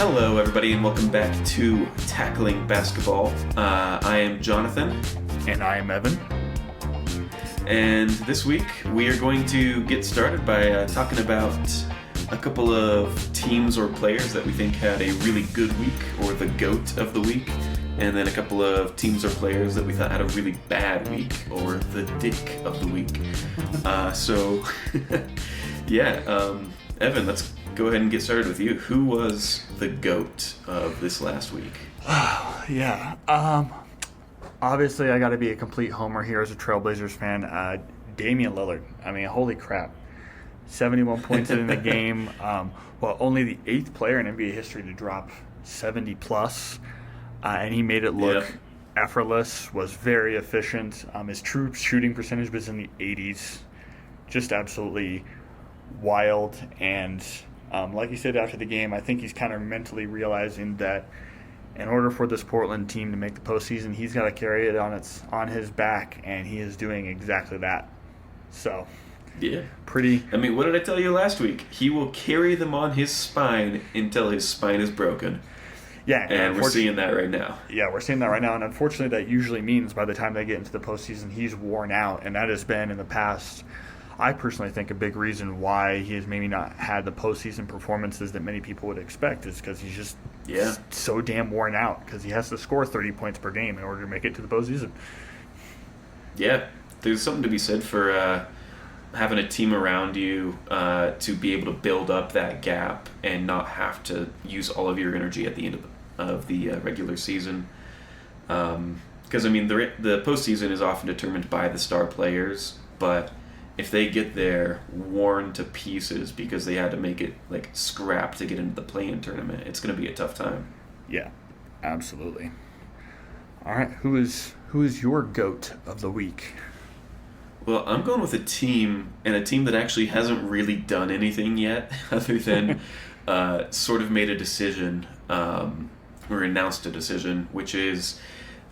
Hello, everybody, and welcome back to Tackling Basketball. I am Jonathan. And I am Evan. And this week, we are going to get started by talking about a couple of teams or players that we think had a really good week, or the GOAT of the week, and then a couple of teams or players that we thought had a really bad week, or the Dick of the week. Evan, let's go ahead and get started with you. Who was the GOAT of this last week? Obviously, I got to be a complete homer here as a Trailblazers fan. Damian Lillard. I mean, holy crap. 71 points in the game. Only the 8th player in NBA history to drop 70-plus. And he made it look effortless, was very efficient. His true shooting percentage was in the 80s. Just absolutely wild. And like he said after the game, I think he's kind of mentally realizing that in order for this Portland team to make the postseason, he's got to carry it on his back, and he is doing exactly that. So, pretty. I mean, what did I tell you last week? He will carry them on his spine until his spine is broken. Yeah, and we're seeing that right now. Yeah, we're seeing that right now, and unfortunately, that usually means by the time they get into the postseason, he's worn out, and that has been in the past. I personally think a big reason why he has maybe not had the postseason performances that many people would expect is because he's just so damn worn out, because he has to score 30 points per game in order to make it to the postseason. Yeah, there's something to be said for having a team around you to be able to build up that gap and not have to use all of your energy at the end of the regular season. Because, I mean, the postseason is often determined by the star players, but if they get there worn to pieces because they had to make it like scrap to get into the play-in tournament, it's going to be a tough time. Yeah, absolutely. All right, who is your GOAT of the week? Well, I'm going with a team that actually hasn't really done anything yet other than sort of made a decision or announced a decision, which is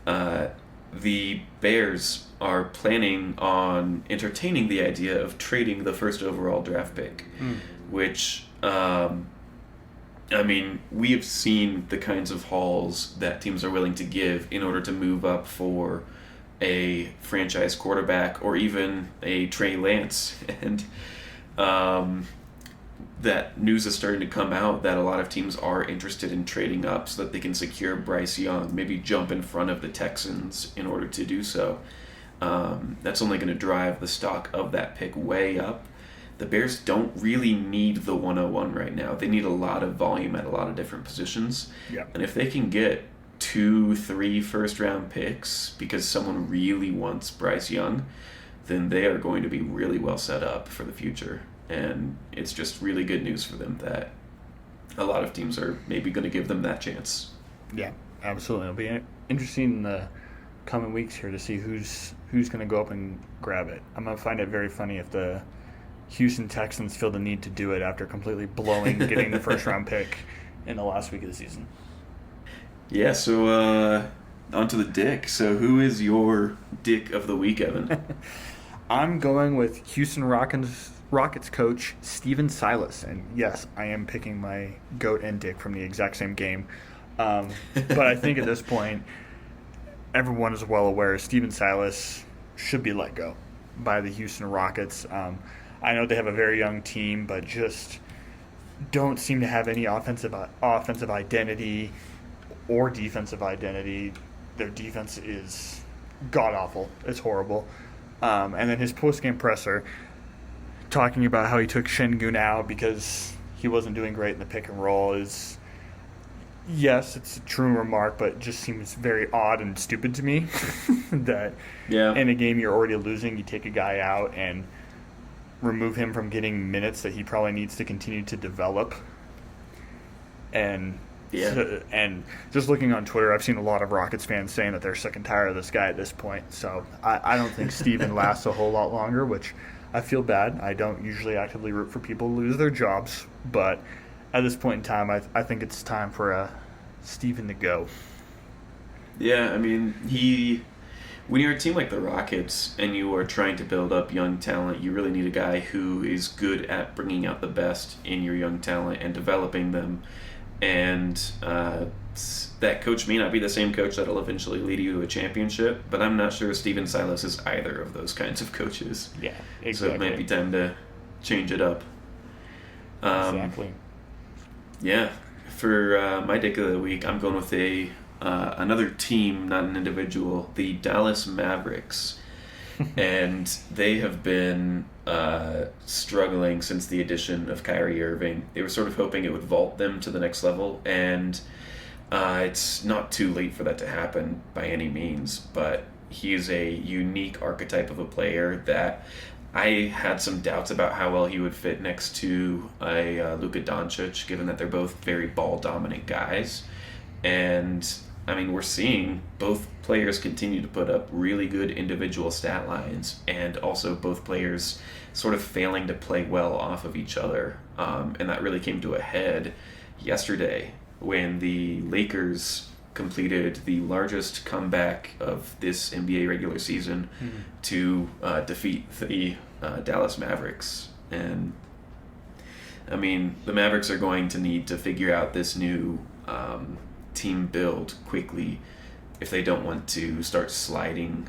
the Bears are planning on entertaining the idea of trading the first overall draft pick, which, I mean, we have seen the kinds of hauls that teams are willing to give in order to move up for a franchise quarterback or even a Trey Lance. And that news is starting to come out that a lot of teams are interested in trading up so that they can secure Bryce Young, maybe jump in front of the Texans in order to do so. That's only going to drive the stock of that pick way up. The Bears don't really need the 101 right now. They need a lot of volume at a lot of different positions. Yeah. And if they can get 2-3 first-round picks because someone really wants Bryce Young, then they are going to be really well set up for the future. And it's just really good news for them that a lot of teams are maybe going to give them that chance. Yeah, absolutely. It'll be interesting in the coming weeks here to see who's going to go up and grab it. I'm going to find it very funny if the Houston Texans feel the need to do it after completely getting the first-round pick in the last week of the season. Yeah, so on to the Dick. So who is your Dick of the week, Evan? I'm going with Houston Rockets coach Stephen Silas, and yes, I am picking my GOAT and Dick from the exact same game. But I think at this point, everyone is well aware Stephen Silas should be let go by the Houston Rockets. I know they have a very young team, but just don't seem to have any offensive identity or defensive identity. Their defense is god-awful. It's horrible. And then his post-game presser talking about how he took Şengün out because he wasn't doing great in the pick and roll is, yes, it's a true remark, but it just seems very odd and stupid to me that in a game you're already losing, you take a guy out and remove him from getting minutes that he probably needs to continue to develop. And just looking on Twitter, I've seen a lot of Rockets fans saying that they're sick and tired of this guy at this point. So I don't think Steven lasts a whole lot longer, which I feel bad. I don't usually actively root for people to lose their jobs, but at this point in time, I think it's time for Steven to go. Yeah, I mean, when you're a team like the Rockets and you are trying to build up young talent, you really need a guy who is good at bringing out the best in your young talent and developing them and that coach may not be the same coach that'll eventually lead you to a championship, but I'm not sure Steven Silas is either of those kinds of coaches. Yeah, exactly. So it might be time to change it up. Exactly. Yeah, for my dick of the week, I'm going with another team, not an individual, the Dallas Mavericks. And they have been struggling since the addition of Kyrie Irving. They were sort of hoping it would vault them to the next level, and it's not too late for that to happen by any means, but he is a unique archetype of a player that I had some doubts about how well he would fit next to a Luka Doncic, given that they're both very ball-dominant guys. And I mean, we're seeing both players continue to put up really good individual stat lines, and also both players sort of failing to play well off of each other. And that really came to a head yesterday when the Lakers completed the largest comeback of this NBA regular season to defeat the Dallas Mavericks. And I mean, the Mavericks are going to need to figure out this new team build quickly if they don't want to start sliding.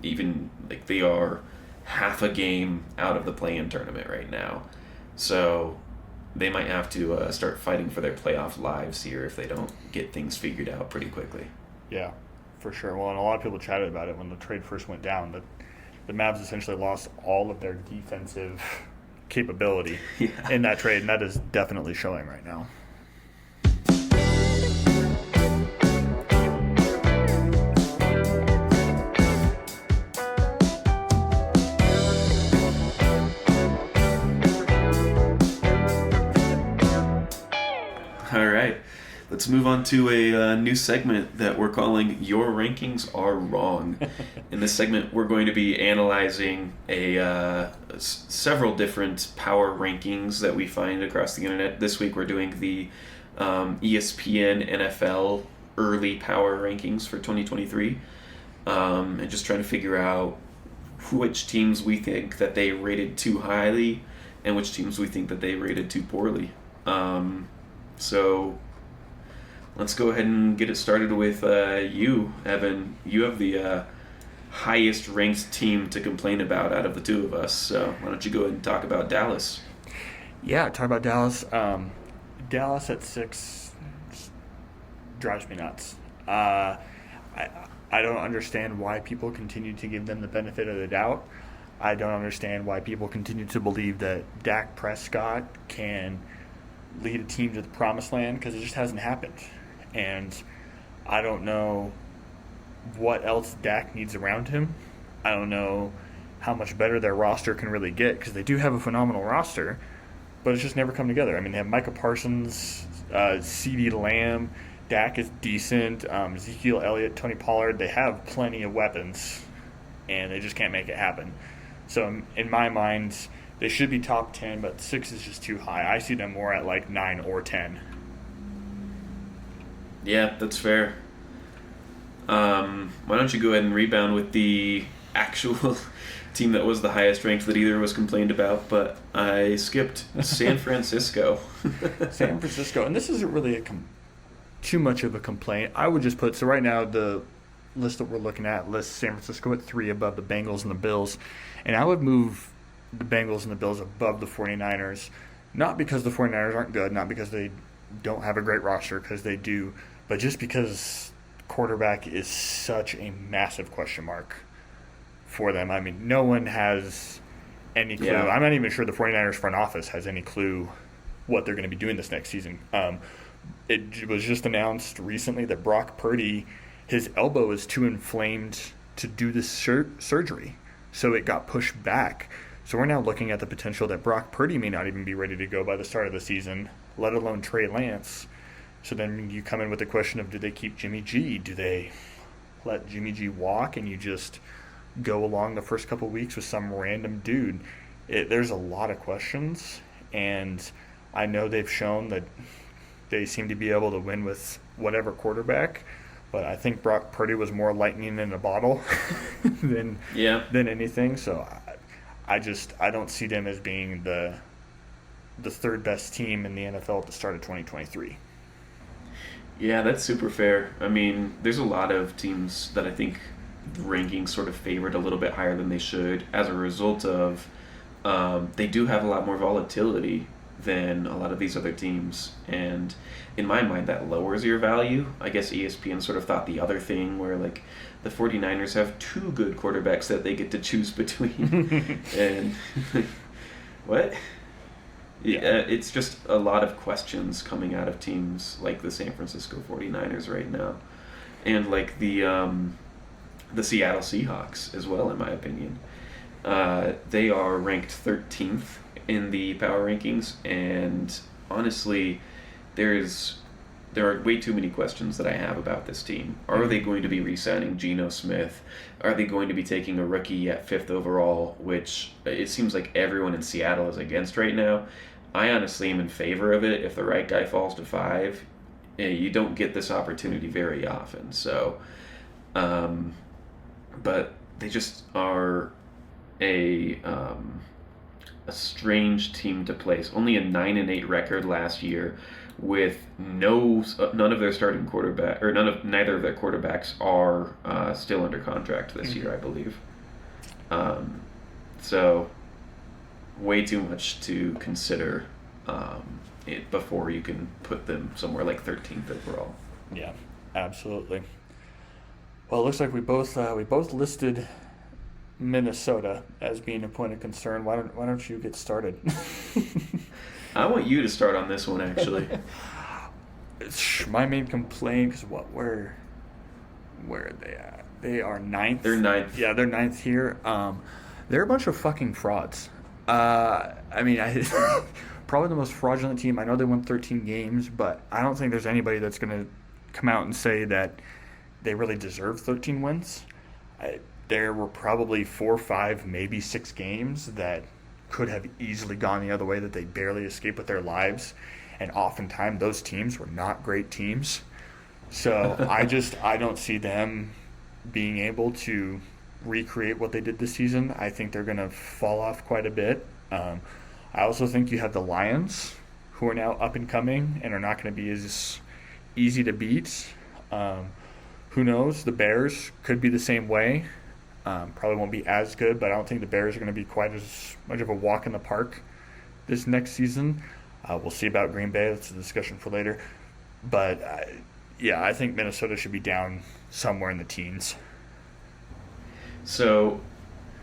Even like they are half a game out of the play-in tournament right now, so they might have to start fighting for their playoff lives here if they don't get things figured out pretty quickly. Yeah, for sure. Well, and a lot of people chatted about it when the trade first went down, that the Mavs essentially lost all of their defensive capability in that trade, and that is definitely showing right now. All right, let's move on to a new segment that we're calling Your Rankings Are Wrong. In this segment, we're going to be analyzing several different power rankings that we find across the internet. This week, we're doing the ESPN NFL early power rankings for 2023, and just trying to figure out which teams we think that they rated too highly and which teams we think that they rated too poorly. So let's go ahead and get it started with you, Evan. You have the highest ranked team to complain about out of the two of us. So why don't you go ahead and talk about Dallas? Yeah, talk about Dallas. Dallas at 6 drives me nuts. I don't understand why people continue to give them the benefit of the doubt. I don't understand why people continue to believe that Dak Prescott can lead a team to the promised land, because it just hasn't happened. And I don't know what else Dak needs around him. I don't know how much better their roster can really get, because they do have a phenomenal roster, but it's just never come together. I mean, they have Micah Parsons, CeeDee Lamb, Dak is decent, Ezekiel Elliott, Tony Pollard. They have plenty of weapons, and they just can't make it happen. So in my mind, they should be top 10, but 6 is just too high. I see them more at like 9 or 10. Yeah, that's fair. Why don't you go ahead and rebound with the actual team that was the highest ranked that either was complained about, but I skipped San Francisco. San Francisco, and this isn't really too much of a complaint. I would just put, so right now the list that we're looking at lists San Francisco at 3 above the Bengals and the Bills, and I would move the Bengals and the Bills above the 49ers, not because the 49ers aren't good, not because they don't have a great roster, because they do, but just because quarterback is such a massive question mark for them. I mean, no one has any clue. Yeah. I'm not even sure the 49ers front office has any clue what they're going to be doing this next season. It was just announced recently that Brock Purdy, his elbow is too inflamed to do this surgery, so it got pushed back. So we're now looking at the potential that Brock Purdy may not even be ready to go by the start of the season, let alone Trey Lance. So then you come in with the question of, do they keep Jimmy G? Do they let Jimmy G walk and you just go along the first couple weeks with some random dude? There's a lot of questions, and I know they've shown that they seem to be able to win with whatever quarterback, but I think Brock Purdy was more lightning in a bottle than anything. So I don't see them as being the third best team in the NFL at the start of 2023. Yeah, that's super fair. I mean, there's a lot of teams that I think rankings sort of favored a little bit higher than they should as a result of they do have a lot more volatility than a lot of these other teams. And in my mind, that lowers your value. I guess ESPN sort of thought the other thing where, like, the 49ers have two good quarterbacks that they get to choose between. And what? Yeah, it's just a lot of questions coming out of teams like the San Francisco 49ers right now. And like the Seattle Seahawks as well, in my opinion. They are ranked 13th in the power rankings, and honestly, there are way too many questions that I have about this team. Are they going to be re-signing Geno Smith? Are they going to be taking a rookie at 5th overall, which it seems like everyone in Seattle is against right now? I honestly am in favor of it. If the right guy falls to 5, you don't get this opportunity very often. So, but they just are a strange team to place. Only a 9-8 record last year, with none of their starting quarterback or neither of their quarterbacks are still under contract this year, I believe. So way too much to consider it before you can put them somewhere like 13th overall. Yeah, absolutely. Well, it looks like we both listed Minnesota as being a point of concern. Why don't you get started? I want you to start on this one, actually. My main complaint is where are they at? They are 9th. They're 9th. Yeah, they're 9th here. They're a bunch of fucking frauds. Probably the most fraudulent team. I know they won 13 games, but I don't think there's anybody that's going to come out and say that they really deserve 13 wins. There were probably 4, 5, maybe 6 games that could have easily gone the other way that they barely escaped with their lives. And oftentimes those teams were not great teams. So I don't see them being able to recreate what they did this season. I think they're going to fall off quite a bit. I also think you have the Lions, who are now up and coming and are not going to be as easy to beat. Who knows? The Bears could be the same way. Probably won't be as good, but I don't think the Bears are going to be quite as much of a walk in the park this next season. We'll see about Green Bay. That's a discussion for later. But, I think Minnesota should be down somewhere in the teens. So,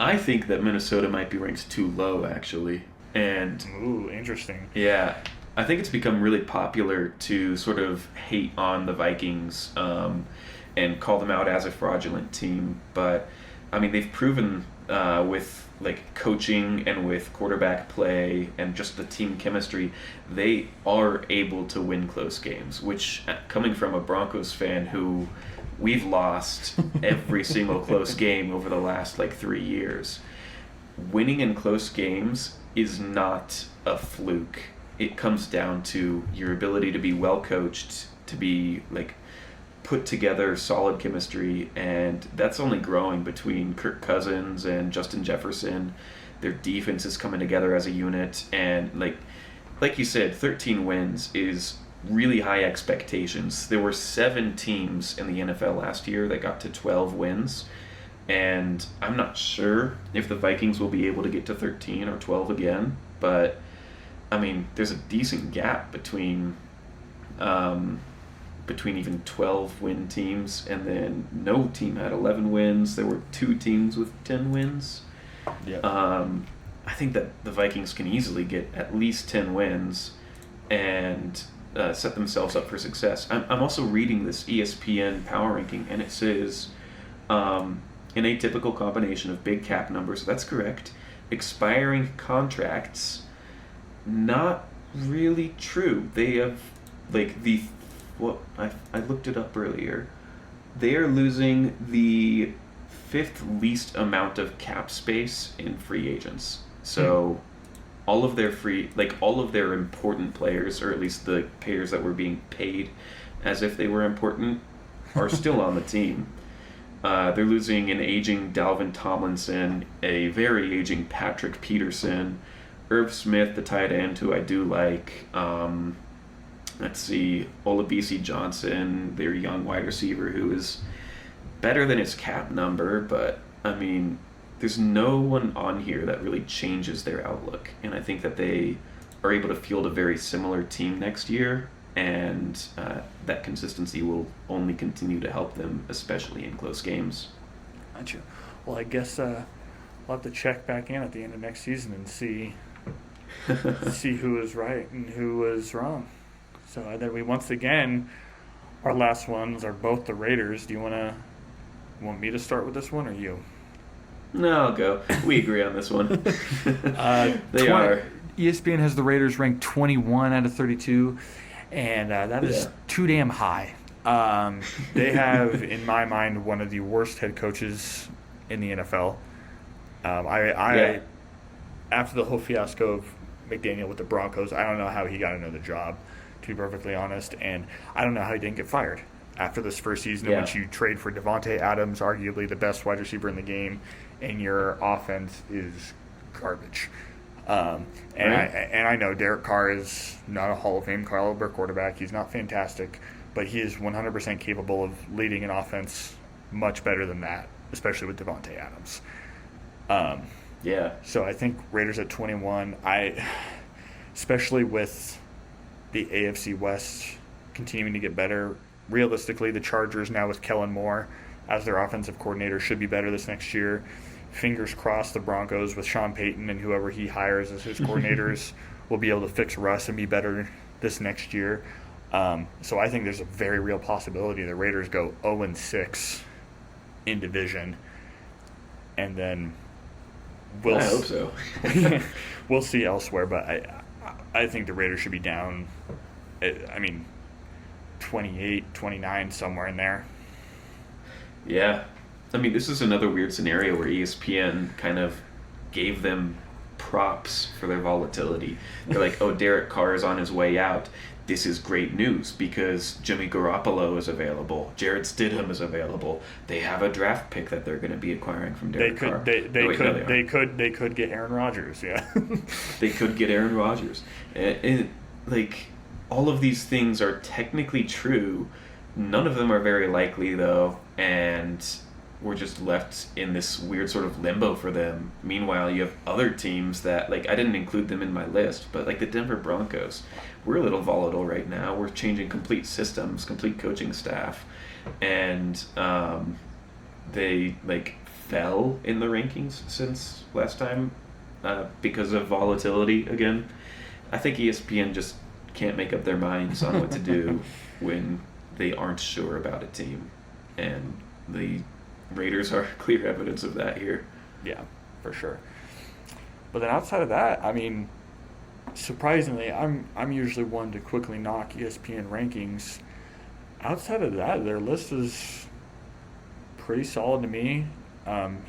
I think that Minnesota might be ranked too low, actually. And ooh, interesting. Yeah, I think it's become really popular to sort of hate on the Vikings and call them out as a fraudulent team. But, I mean, they've proven with like coaching and with quarterback play and just the team chemistry, they are able to win close games, which, coming from a Broncos fan who we've lost every single close game over the last 3 years, winning in close games is not a fluke. It comes down to your ability to be well coached, to be put together solid chemistry, and that's only growing between Kirk Cousins and Justin Jefferson. Their defense is coming together as a unit, and like you said, 13 wins is really high expectations. There were 7 teams in the NFL last year that got to 12 wins, and I'm not sure if the Vikings will be able to get to 13 or 12 again, but I mean, there's a decent gap between even 12 win teams, and then no team had 11 wins. There were 2 teams with 10 wins. Yeah. I think that the Vikings can easily get at least 10 wins and set themselves up for success. I'm also reading this ESPN power ranking, and it says an atypical combination of big cap numbers. That's correct. Expiring contracts, not really true. They have I looked it up earlier. They are losing the 5th least amount of cap space in free agents. So all of their important players, or at least the players that were being paid as if they were important, are still on the team. They're losing an aging Dalvin Tomlinson, a very aging Patrick Peterson, Irv Smith, the tight end, who I do like. let's see, Olabisi Johnson, their young wide receiver, who is better than his cap number, but I mean, there's no one on here that really changes their outlook, and I think that they are able to field a very similar team next year, and that consistency will only continue to help them, especially in close games. Gotcha. Well, I guess we'll have to check back in at the end of next season and see who was right and who was wrong. So then we once again, our last ones are both the Raiders. Do you want me to start with this one or you? No, I'll go. We agree on this one. They are. ESPN has the Raiders ranked 21 out of 32, and that is too damn high. They have, in my mind, one of the worst head coaches in the NFL. After the whole fiasco of McDaniel with the Broncos, I don't know how he got another job, to be perfectly honest, and I don't know how he didn't get fired after this first season in which you trade for Devontae Adams, arguably the best wide receiver in the game, and your offense is garbage. I know Derek Carr is not a Hall of Fame caliber quarterback. He's not fantastic, but he is 100% capable of leading an offense much better than that, especially with Devontae Adams. So I think Raiders at 21. Especially with the AFC West continuing to get better. Realistically, the Chargers now with Kellen Moore as their offensive coordinator should be better this next year. Fingers crossed the Broncos with Sean Payton and whoever he hires as his coordinators will be able to fix Russ and be better this next year. So I think there's a very real possibility the Raiders go 0-6 in division, and then I hope so. we'll see elsewhere. But I think the Raiders should be down. 28, 29, somewhere in there. Yeah. I mean, this is another weird scenario where ESPN kind of gave them props for their volatility. They're like, oh, Derek Carr is on his way out. This is great news because Jimmy Garoppolo is available. Jared Stidham is available. They have a draft pick that they're going to be acquiring from Derek Carr. They could get Aaron Rodgers, yeah. They could get Aaron Rodgers. And all of these things are technically true. None of them are very likely, though, and we're just left in this weird sort of limbo for them. Meanwhile, you have other teams that, I didn't include them in my list, but the Denver Broncos, we're a little volatile right now. We're changing complete systems, complete coaching staff, and they, fell in the rankings since last time because of volatility again. I think ESPN just can't make up their minds on what to do when they aren't sure about a team, and the Raiders are clear evidence of that here. Yeah, for sure. But then outside of that, surprisingly, I'm usually one to quickly knock ESPN rankings. Outside of that, their list is pretty solid to me.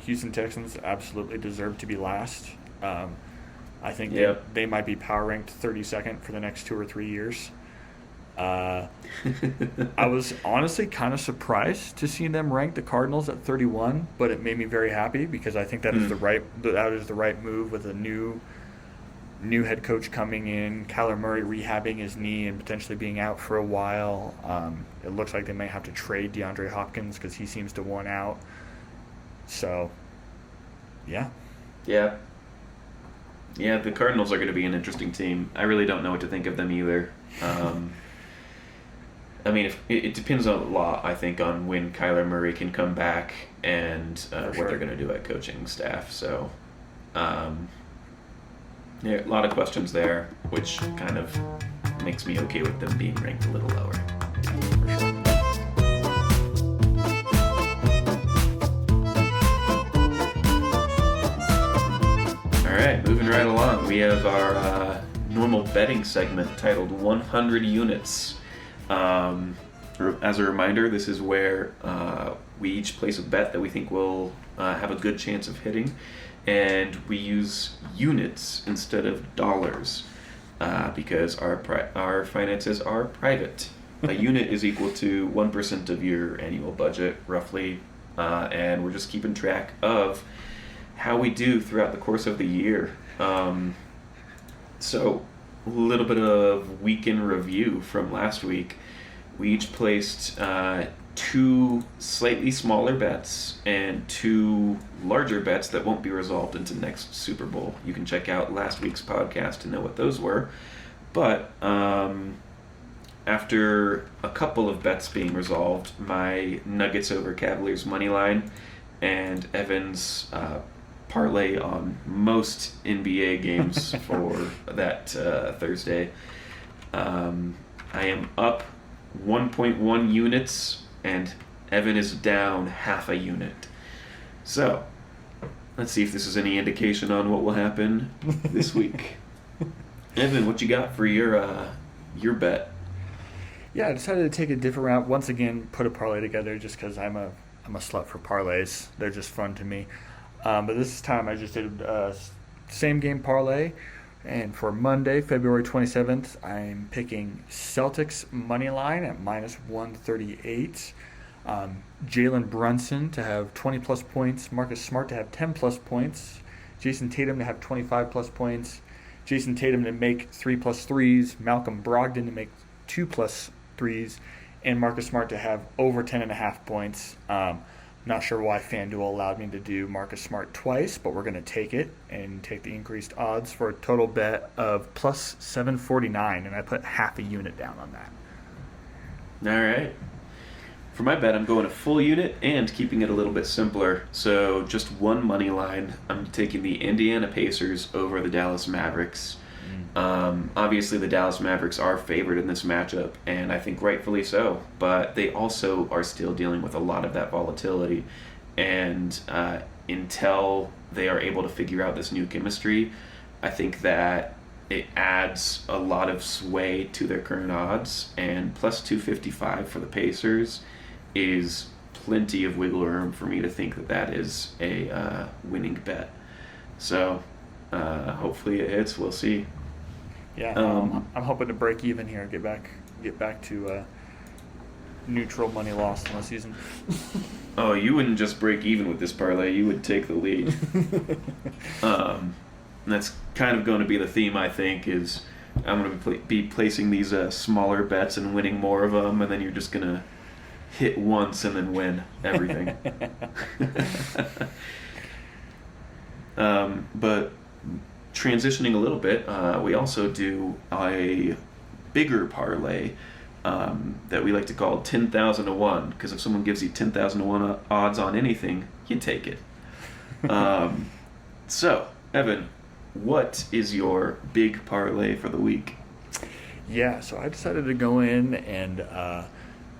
Houston Texans absolutely deserve to be last. I think they might be power ranked 32nd for the next 2 or 3 years. I was honestly kind of surprised to see them rank the Cardinals at 31, but it made me very happy because I think that is the right move with a new head coach coming in, Kyler Murray rehabbing his knee and potentially being out for a while. It looks like they may have to trade DeAndre Hopkins because he seems to want out. So, yeah. Yeah. Yeah, the Cardinals are going to be an interesting team. I really don't know what to think of them either. It depends a lot, I think, on when Kyler Murray can come back and what they're going to do at coaching staff. So, a lot of questions there, which kind of makes me okay with them being ranked a little lower. For sure. All right, moving right along. We have our normal betting segment titled 100 Units. As a reminder, this is where we each place a bet that we think will have a good chance of hitting, and we use units instead of dollars because our finances are private. A unit is equal to 1% of your annual budget, roughly, and we're just keeping track of how we do throughout the course of the year. So little bit of weekend review from last week. We each placed two slightly smaller bets and two larger bets that won't be resolved into next Super Bowl. You can check out last week's podcast to know what those were. But after a couple of bets being resolved, my Nuggets over Cavaliers money line and Evan's parlay on most NBA games for that Thursday, I am up 1.1 units and Evan is down half a unit. So, let's see if this is any indication on what will happen this week. Evan, what you got for your bet? Yeah, I decided to take a different route. Once again, put a parlay together just because I'm a slut for parlays. They're just fun to me. But this time I just did a same game parlay. And for Monday, February 27th, I'm picking Celtics money line at minus 138. Jalen Brunson to have 20 plus points. Marcus Smart to have 10 plus points. Jason Tatum to have 25 plus points. Jason Tatum to make 3 plus threes. Malcolm Brogdon to make 2 plus threes. And Marcus Smart to have over 10.5 points. Not sure why FanDuel allowed me to do Marcus Smart twice, but we're going to take it and take the increased odds for a total bet of plus 749, and I put half a unit down on that. All right. For my bet, I'm going a full unit and keeping it a little bit simpler. So just one money line. I'm taking the Indiana Pacers over the Dallas Mavericks. Obviously, the Dallas Mavericks are favored in this matchup, and I think rightfully so. But they also are still dealing with a lot of that volatility. And until they are able to figure out this new chemistry, I think that it adds a lot of sway to their current odds. And plus 255 for the Pacers is plenty of wiggle room for me to think that that is a winning bet. So hopefully it hits. We'll see. Yeah, I'm hoping to break even here and get back to neutral money lost on the season. Oh, you wouldn't just break even with this parlay; you would take the lead. And that's kind of going to be the theme. I think is I'm going to be placing these smaller bets and winning more of them, and then you're just going to hit once and then win everything. But transitioning a little bit, we also do a bigger parlay that we like to call 10,000 to 1, because if someone gives you 10,000 to 1 odds on anything, you take it. So, Evan, what is your big parlay for the week? Yeah, so I decided to go in and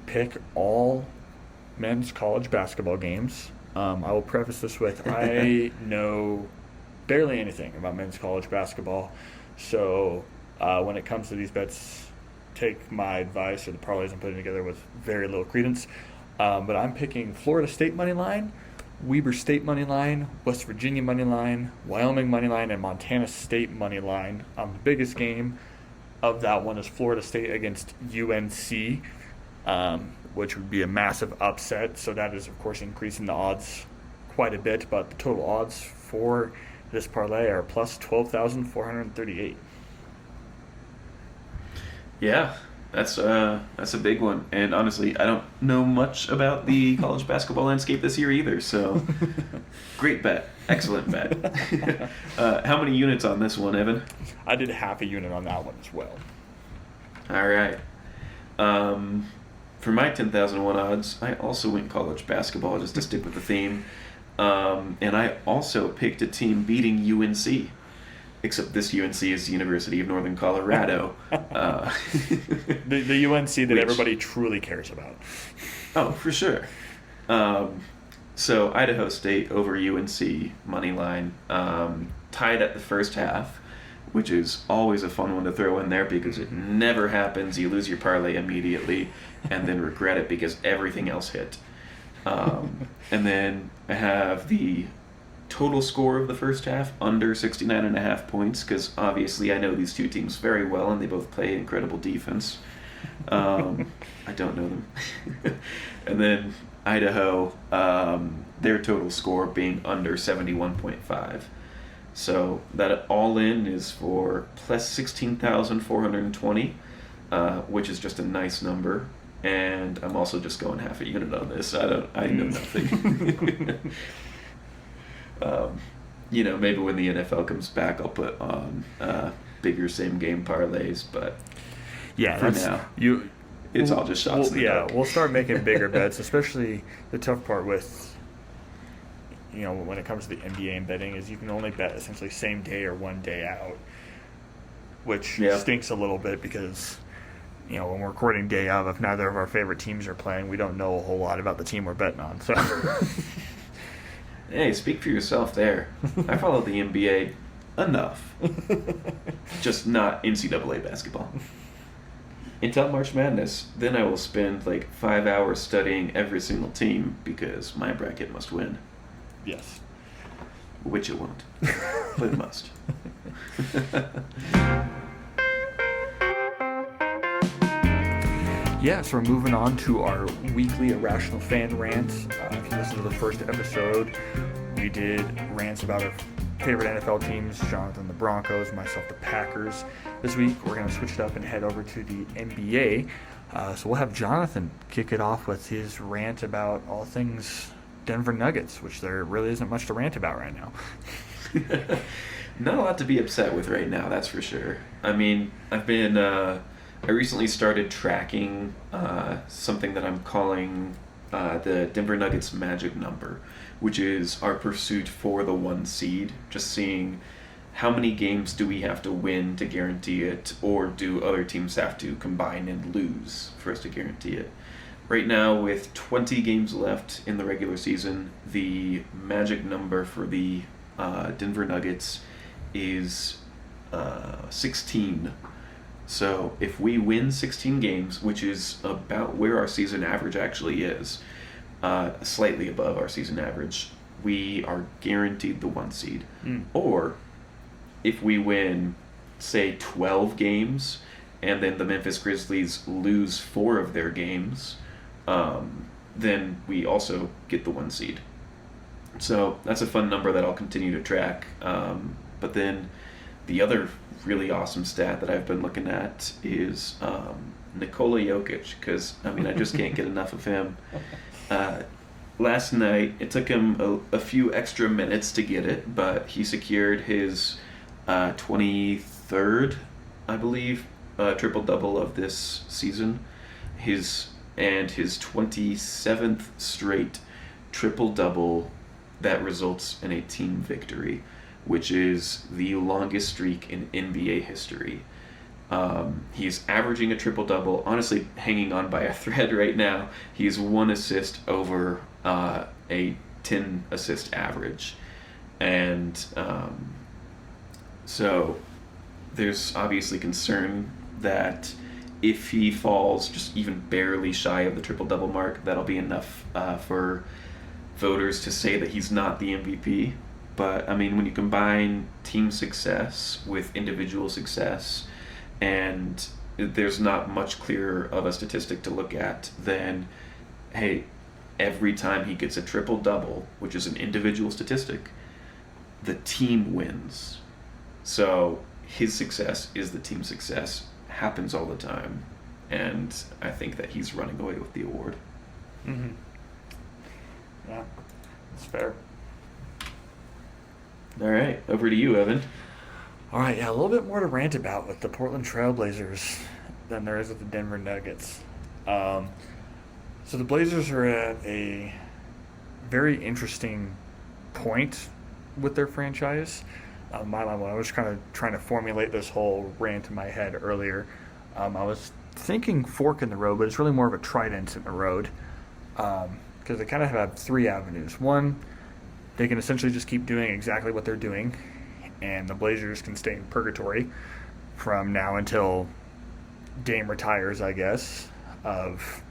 pick all men's college basketball games. I will preface this with I know barely anything about men's college basketball. So when it comes to these bets, take my advice or the parlays I'm putting together with very little credence. But I'm picking Florida State money line, Weber State money line, West Virginia money line, Wyoming money line, and Montana State money line. The biggest game of that one is Florida State against UNC, which would be a massive upset. So that is, of course, increasing the odds quite a bit. But the total odds for this parlay are plus 12,438. Yeah, that's a big one. And honestly, I don't know much about the college basketball landscape this year either. So, great bet, excellent bet. How many units on this one, Evan? I did half a unit on that one as well. All right. For my 10,001 odds, I also went college basketball just to stick with the theme. And I also picked a team beating UNC, except this UNC is the University of Northern Colorado. The UNC that everybody truly cares about. Oh, for sure. So Idaho State over UNC money line, tied at the first half, which is always a fun one to throw in there because it never happens. You lose your parlay immediately and then regret it because everything else hit. And then I have the total score of the first half under 69.5 points because obviously I know these two teams very well and they both play incredible defense. I don't know them. And then Idaho, their total score being under 71.5. So that all in is for plus 16,420, which is just a nice number. And I'm also just going half a unit on this. I know nothing. Maybe when the NFL comes back, I'll put on bigger same game parlays. But for now, it's all just shots in the dark. We'll start making bigger bets, especially the tough part with, when it comes to the NBA and betting is you can only bet essentially same day or 1 day out, which stinks a little bit because, when we're recording day of, if neither of our favorite teams are playing, we don't know a whole lot about the team we're betting on. So, hey, speak for yourself there. I follow the NBA enough, just not NCAA basketball. Until March Madness, then I will spend like 5 hours studying every single team because my bracket must win. Yes. Which it won't, but it must. Yeah, so we're moving on to our weekly Irrational Fan rants. If you listen to the first episode, we did rants about our favorite NFL teams, Jonathan the Broncos, myself the Packers. This week we're going to switch it up and head over to the NBA. So we'll have Jonathan kick it off with his rant about all things Denver Nuggets, which there really isn't much to rant about right now. Not a lot to be upset with right now, that's for sure. I mean, I recently started tracking something that I'm calling the Denver Nuggets magic number, which is our pursuit for the 1 seed, just seeing how many games do we have to win to guarantee it, or do other teams have to combine and lose for us to guarantee it. Right now, with 20 games left in the regular season, the magic number for the Denver Nuggets is 16. So if we win 16 games, which is about where our season average actually is, slightly above our season average, we are guaranteed the 1 seed. Or if we win, say, 12 games, and then the Memphis Grizzlies lose 4 of their games, then we also get the 1 seed. So that's a fun number that I'll continue to track. But then the other really awesome stat that I've been looking at is Nikola Jokic, because, I just can't get enough of him. Last night, it took him a few extra minutes to get it, but he secured his 23rd, I believe, triple-double of this season. His 27th straight triple-double that results in a team victory, which is the longest streak in NBA history. He's averaging a triple-double, honestly hanging on by a thread right now. He's 1 assist over a 10-assist average. And so there's obviously concern that if he falls just even barely shy of the triple-double mark, that'll be enough for voters to say that he's not the MVP. But, when you combine team success with individual success, and there's not much clearer of a statistic to look at than, hey, every time he gets a triple-double, which is an individual statistic, the team wins. So his success is the team success, happens all the time, and I think that he's running away with the award. Mm-hmm. Yeah, that's fair. All right, over to you, Evan. All right, yeah, a little bit more to rant about with the Portland Trailblazers than there is with the Denver Nuggets. So the Blazers are at a very interesting point with their franchise. I was kind of trying to formulate this whole rant in my head earlier. I was thinking fork in the road, but it's really more of a trident in the road, because they kind of have 3 avenues. One, they can essentially just keep doing exactly what they're doing, and the Blazers can stay in purgatory from now until Dame retires, I guess, of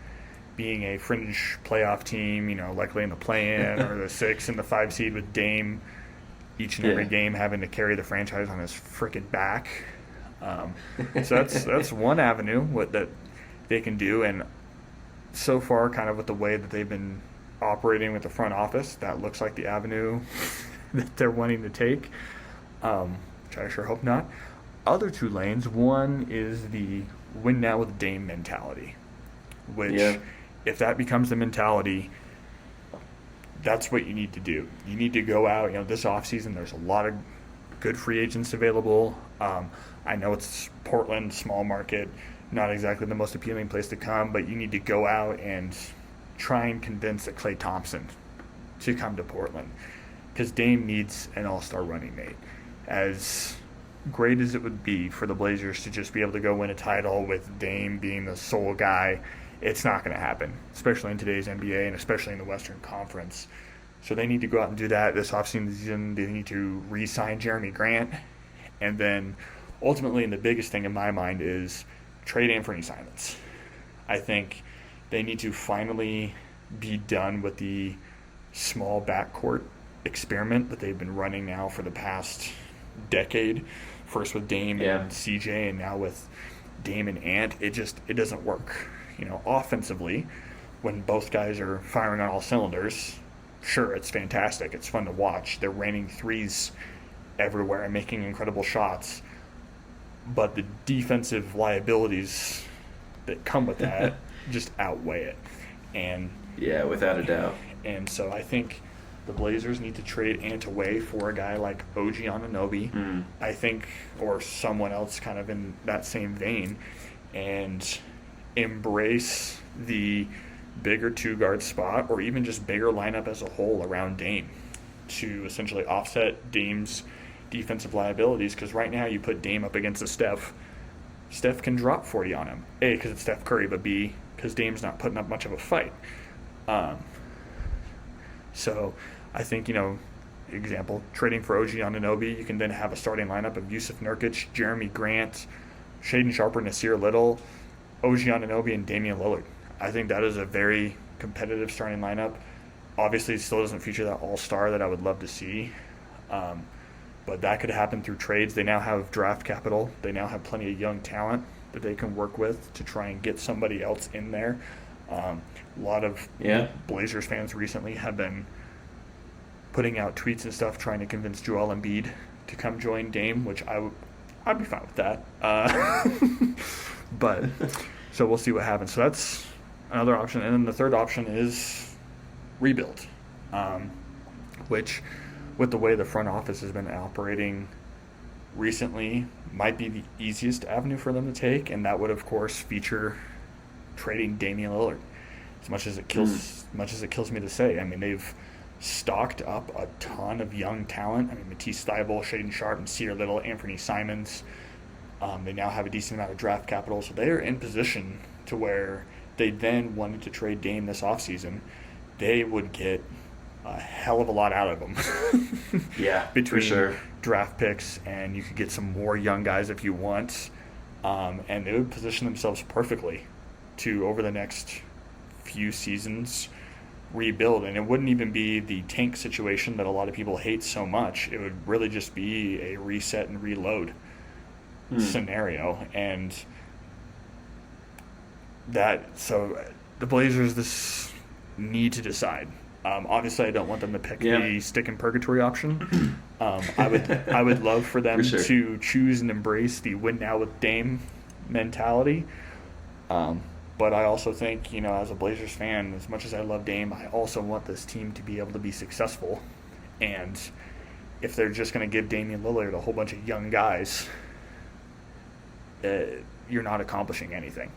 being a fringe playoff team, likely in the play-in or the 6 and the 5 seed with Dame each and every game having to carry the franchise on his freaking back. So that's one avenue that they can do, and so far, kind of with the way that they've been operating with the front office, that looks like the avenue that they're wanting to take. which I sure hope not. Other two lanes, one is the win now with Dame mentality, which Yeah. if that becomes the mentality, that's what you need to do. You need to go out, this offseason, there's a lot of good free agents available. I know it's Portland, small market, not exactly the most appealing place to come, but you need to go out and try and convince a Klay Thompson to come to Portland, because Dame needs an all-star running mate. As great as it would be for the Blazers to just be able to go win a title with Dame being the sole guy, it's not going to happen, especially in today's NBA and especially in the Western Conference. So they need to go out and do that this offseason. They need to re-sign Jeremy Grant. And then ultimately, and the biggest thing in my mind is trade Anthony Simons. I think they need to finally be done with the small backcourt experiment that they've been running now for the past decade. First with Dame and CJ, and now with Dame and Ant. It doesn't work. Offensively, when both guys are firing on all cylinders, sure, it's fantastic. It's fun to watch. They're raining threes everywhere and making incredible shots. But the defensive liabilities that come with that just outweigh it. And Yeah, without a doubt. And so I think the Blazers need to trade Ant away for a guy like OG Anunoby, I think, or someone else kind of in that same vein, and embrace the bigger two-guard spot, or even just bigger lineup as a whole around Dame, to essentially offset Dame's defensive liabilities. Because right now you put Dame up against a Steph can drop 40 on him. A, because it's Steph Curry, but B, because Dame's not putting up much of a fight. So I think, example, trading for OG Anunoby, you can then have a starting lineup of Yusuf Nurkic, Jeremy Grant, Shaedon Sharper, Nasir Little, OG Anunoby, and Damian Lillard. I think that is a very competitive starting lineup. Obviously, it still doesn't feature that all-star that I would love to see. But that could happen through trades. They now have draft capital. They now have plenty of young talent that they can work with to try and get somebody else in there. A lot of Blazers fans recently have been putting out tweets and stuff trying to convince Joel Embiid to come join Dame, which I'd be fine with that. But so we'll see what happens. So that's another option. And then the third option is rebuild, which, with the way the front office has been operating recently, might be the easiest avenue for them to take, and that would, of course, feature trading Damian Lillard. As much as it kills me to say, I mean, they've stocked up a ton of young talent. I mean, Matisse Thybulle, Shaedon Sharpe, Nasir Little, Anthony Simons. They now have a decent amount of draft capital, so they are in position to where they then wanted to trade Dame this offseason. They would get a hell of a lot out of them. Between for sure. draft picks, and you could get some more young guys if you want. And they would position themselves perfectly to, over the next few seasons, rebuild. And it wouldn't even be the tank situation that a lot of people hate so much. It would really just be a reset and reload scenario. And so the Blazers need to decide. Obviously, I don't want them to pick the stick in purgatory option. I would love for them to choose and embrace the win now with Dame mentality. But I also think, as a Blazers fan, as much as I love Dame, I also want this team to be able to be successful. And if they're just going to give Damian Lillard a whole bunch of young guys, you're not accomplishing anything.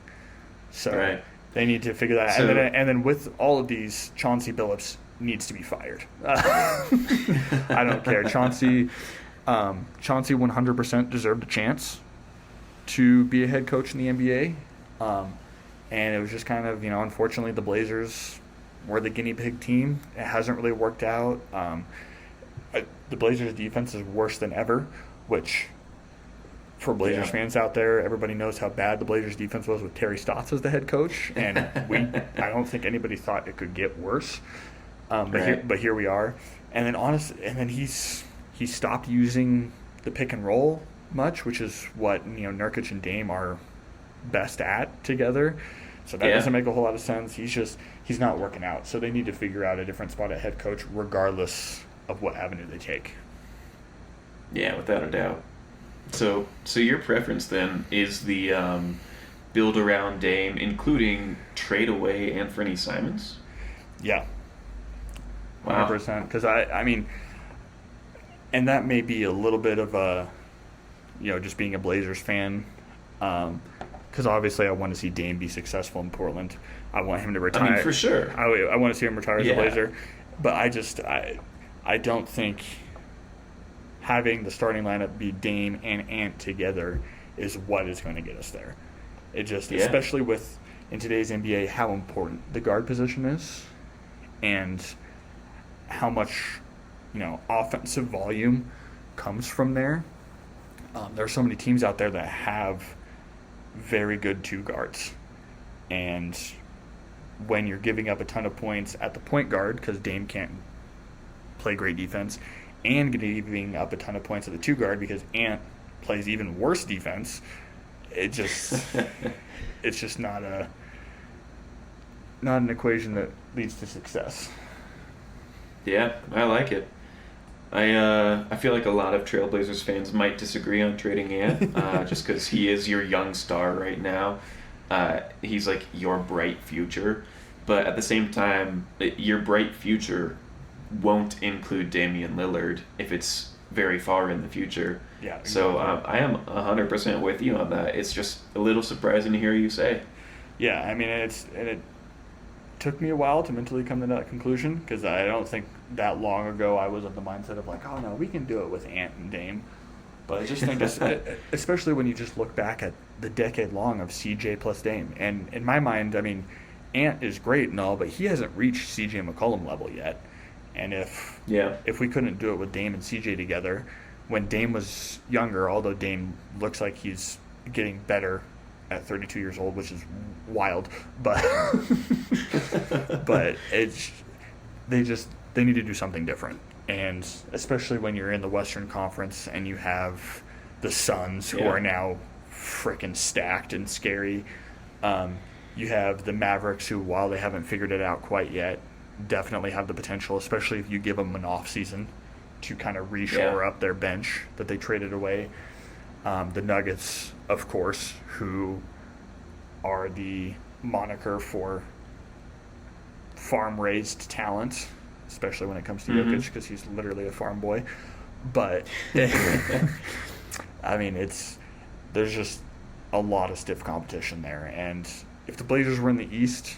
So they need to figure that out. And then with all of these, Chauncey Billups needs to be fired. I don't care. Chauncey 100% deserved a chance to be a head coach in the NBA. And it was just kind of, unfortunately, the Blazers were the guinea pig team. It hasn't really worked out. The Blazers' defense is worse than ever, which, for Blazers fans out there, everybody knows how bad the Blazers' defense was with Terry Stotts as the head coach. And I don't think anybody thought it could get worse. But here we are. And then he stopped using the pick and roll much, which is what Nurkic and Dame are best at together. So that doesn't make a whole lot of sense. He's not working out. So they need to figure out a different spot at head coach regardless of what avenue they take. Yeah, without a doubt. So your preference then is the build around Dame, including trade away Anthony Simons? Yeah, Wow. 100%. Because I mean, and that may be a little bit of a, just being a Blazers fan. Because obviously I want to see Dame be successful in Portland. I want him to I mean, retire. for sure. I want to see him retire as a Yeah. Blazer. But I don't think having the starting lineup be Dame and Ant together is what is going to get us there. It just, Yeah. especially with in today's NBA, how important the guard position is, and how much offensive volume comes from there. There are so many teams out there that have very good two guards, and when you're giving up a ton of points at the point guard because Dame can't play great defense, and giving up a ton of points at the two guard because Ant plays even worse defense, it's just not an equation that leads to success. Yeah, I like it. I feel like a lot of Trailblazers fans might disagree on trading Ant, just because he is your young star right now. He's like your bright future, but at the same time, your bright future won't include Damian Lillard if it's very far in the future. Yeah. So exactly. I am 100% with you on that. It's just a little surprising to hear you say. Yeah, I mean, it took me a while to mentally come to that conclusion because I don't think that long ago I was of the mindset of like, oh no, we can do it with Ant and Dame. But I just think, especially when you just look back at the decade long of CJ plus Dame, and in my mind, I mean, Ant is great and all, but he hasn't reached CJ McCollum level yet. And if we couldn't do it with Dame and CJ together, when Dame was younger, although Dame looks like he's getting better at 32 years old, which is wild, but but they need to do something different, and especially when you're in the Western Conference and you have the Suns who are now freaking stacked and scary. You have the Mavericks who, while they haven't figured it out quite yet, definitely have the potential, especially if you give them an off season to kind of reshore up their bench that they traded away. The Nuggets, of course, who are the moniker for farm-raised talent, especially when it comes to Jokic, because he's literally a farm boy. But, I mean, there's just a lot of stiff competition there. And if the Blazers were in the East,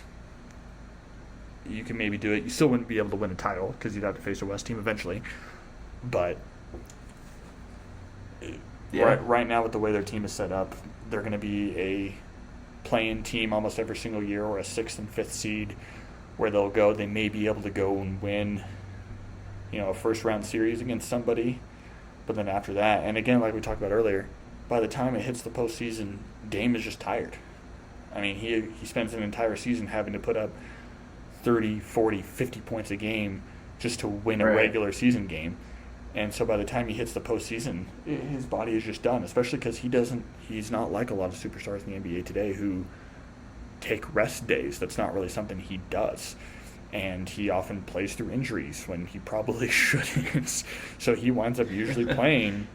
you can maybe do it. You still wouldn't be able to win a title because you'd have to face a West team eventually. But right now, with the way their team is set up, they're going to be a play-in team almost every single year, or a 6th and 5th seed, where they may be able to go and win, a first-round series against somebody. But then after that, and again, like we talked about earlier, by the time it hits the postseason, Dame is just tired. I mean, he spends an entire season having to put up 30, 40, 50 points a game just to win a regular season game. And so by the time he hits the postseason, his body is just done, especially because he's not like a lot of superstars in the NBA today who take rest days. That's not really something he does. And he often plays through injuries when he probably shouldn't. So he winds up usually playing,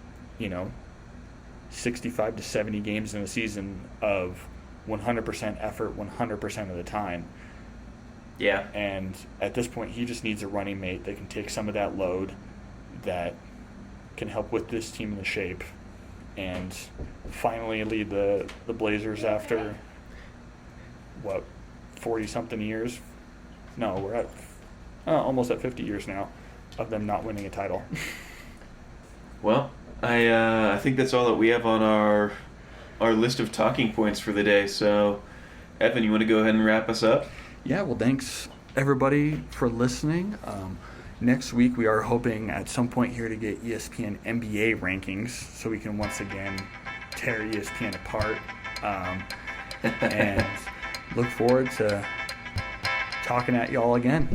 65 to 70 games in a season of 100% effort 100% of the time. Yeah. And at this point, he just needs a running mate that can take some of that load, that can help with this team in the shape, and finally lead the Blazers after, 40-something years? No, we're at almost at 50 years now of them not winning a title. Well, I think that's all that we have on our list of talking points for the day. So, Evan, you want to go ahead and wrap us up? Yeah, well, thanks everybody for listening. Next week, we are hoping at some point here to get ESPN NBA rankings so we can once again tear ESPN apart. And look forward to talking at y'all again.